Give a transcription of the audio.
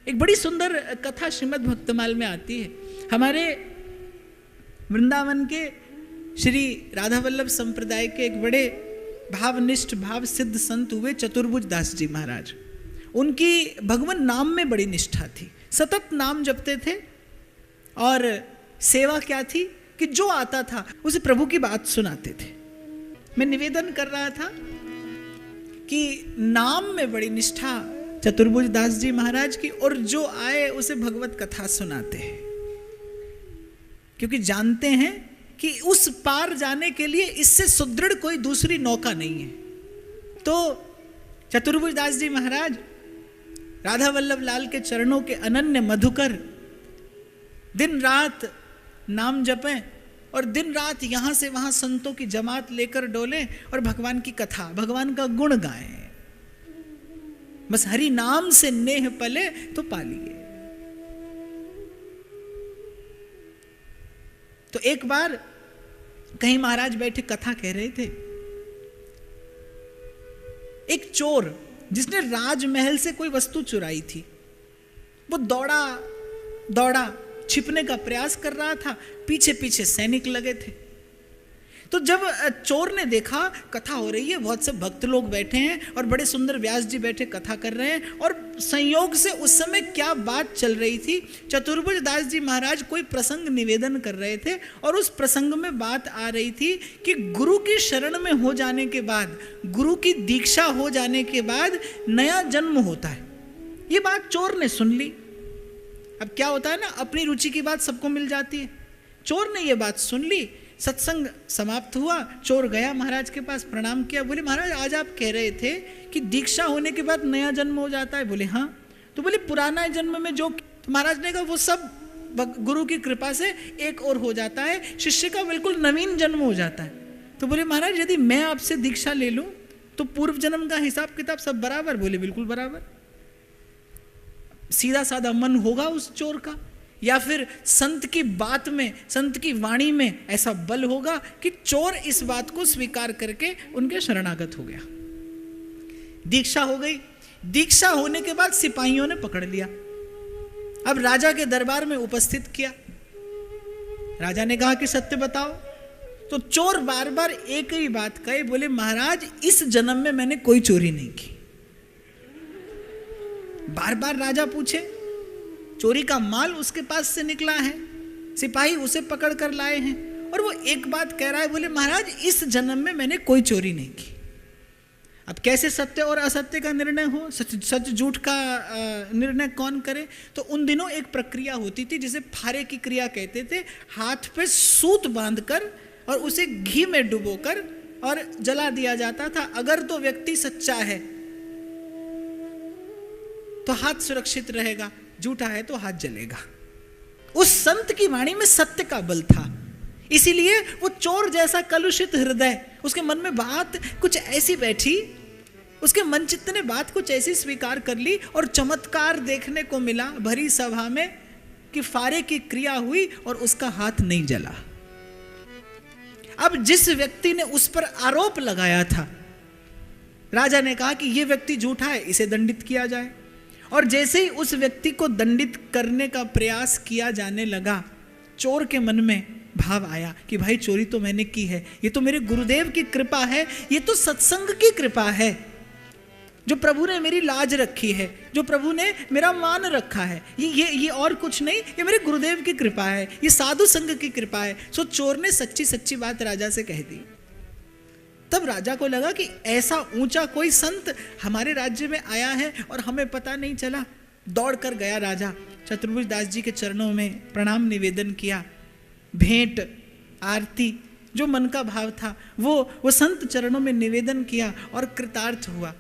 एक बड़ी सुंदर कथा श्रीमद् भक्तमाल में आती है। हमारे वृंदावन के श्री राधा वल्लभ संप्रदाय के एक बड़े भावनिष्ठ भाव सिद्ध संत हुए चतुर्भुज दास जी महाराज। उनकी भगवान नाम में बड़ी निष्ठा थी, सतत नाम जपते थे। और सेवा क्या थी कि जो आता था उसे प्रभु की बात सुनाते थे। मैं निवेदन कर रहा था कि नाम में बड़ी निष्ठा चतुर्भुज दास जी महाराज की, और जो आए उसे भगवत कथा सुनाते हैं, क्योंकि जानते हैं कि उस पार जाने के लिए इससे सुदृढ़ कोई दूसरी नौका नहीं है। तो चतुर्भुज दास जी महाराज राधा वल्लभ लाल के चरणों के अनन्य मधुकर दिन रात नाम जपें और दिन रात यहां से वहां संतों की जमात लेकर डोलें और भगवान की कथा, भगवान का गुण गाएं। बस हरि नाम से नेह पले तो पालिए। तो एक बार कहीं महाराज बैठे कथा कह रहे थे। एक चोर जिसने राजमहल से कोई वस्तु चुराई थी, वो दौड़ा दौड़ा छिपने का प्रयास कर रहा था, पीछे पीछे सैनिक लगे थे। तो जब चोर ने देखा कथा हो रही है, बहुत से भक्त लोग बैठे हैं और बड़े सुंदर व्यास जी बैठे कथा कर रहे हैं, और संयोग से उस समय क्या बात चल रही थी, चतुर्भुज दास जी महाराज कोई प्रसंग निवेदन कर रहे थे, और उस प्रसंग में बात आ रही थी कि गुरु की शरण में हो जाने के बाद, गुरु की दीक्षा हो जाने के बाद नया जन्म होता है। ये बात चोर ने सुन ली। अब क्या होता है ना, अपनी रुचि की बात सबको मिल जाती है। चोर ने ये बात सुन ली, सत्संग समाप्त हुआ, चोर गया महाराज के पास, प्रणाम किया, बोले महाराज आज आप कह रहे थे कि दीक्षा होने के बाद नया जन्म हो जाता है। बोले हाँ। तो बोले पुराना जन्म में जो, तो महाराज ने कहा वो सब गुरु की कृपा से एक और हो जाता है, शिष्य का बिल्कुल नवीन जन्म हो जाता है। तो बोले महाराज यदि मैं आपसे दीक्षा ले लूं तो पूर्व जन्म का हिसाब किताब सब बराबर? बोले बिल्कुल बराबर। सीधा साधा मन होगा उस चोर का, या फिर संत की बात में, संत की वाणी में ऐसा बल होगा कि चोर इस बात को स्वीकार करके उनके शरणागत हो गया। दीक्षा हो गई। दीक्षा होने के बाद सिपाहियों ने पकड़ लिया, अब राजा के दरबार में उपस्थित किया। राजा ने कहा कि सत्य बताओ। तो चोर बार बार एक ही बात कहे, बोले महाराज इस जन्म में मैंने कोई चोरी नहीं की। बार बार राजा पूछे, चोरी का माल उसके पास से निकला है, सिपाही उसे पकड़ कर लाए हैं, और वो एक बात कह रहा है, बोले महाराज इस जन्म में मैंने कोई चोरी नहीं की। अब कैसे सत्य और असत्य का निर्णय हो, सच झूठ का निर्णय कौन करे? तो उन दिनों एक प्रक्रिया होती थी जिसे फारे की क्रिया कहते थे। हाथ पे सूत बांधकर और उसे घी में डुबोकर और जला दिया जाता था। अगर तो व्यक्ति सच्चा है तो हाथ सुरक्षित रहेगा, झूठा है तो हाथ जलेगा। उस संत की वाणी में सत्य का बल था, इसीलिए वो चोर जैसा कलुषित हृदय, उसके मन में बात कुछ ऐसी बैठी, उसके मन चित्त ने बात कुछ ऐसी स्वीकार कर ली, और चमत्कार देखने को मिला भरी सभा में कि फारे की क्रिया हुई और उसका हाथ नहीं जला। अब जिस व्यक्ति ने उस पर आरोप लगाया था, राजा ने कहा कि यह व्यक्ति झूठा है, इसे दंडित किया जाए। और जैसे ही उस व्यक्ति को दंडित करने का प्रयास किया जाने लगा, चोर के मन में भाव आया कि भाई चोरी तो मैंने की है, ये तो मेरे गुरुदेव की कृपा है, ये तो सत्संग की कृपा है, जो प्रभु ने मेरी लाज रखी है, जो प्रभु ने मेरा मान रखा है, ये और कुछ नहीं, ये मेरे गुरुदेव की कृपा है, ये साधु संग की कृपा है। सो चोर ने सच्ची सच्ची बात राजा से कह दी। तब राजा को लगा कि ऐसा ऊंचा कोई संत हमारे राज्य में आया है और हमें पता नहीं चला। दौड़ कर गया राजा, चतुर्भुज दास जी के चरणों में प्रणाम निवेदन किया, भेंट आरती, जो मन का भाव था वो संत चरणों में निवेदन किया और कृतार्थ हुआ।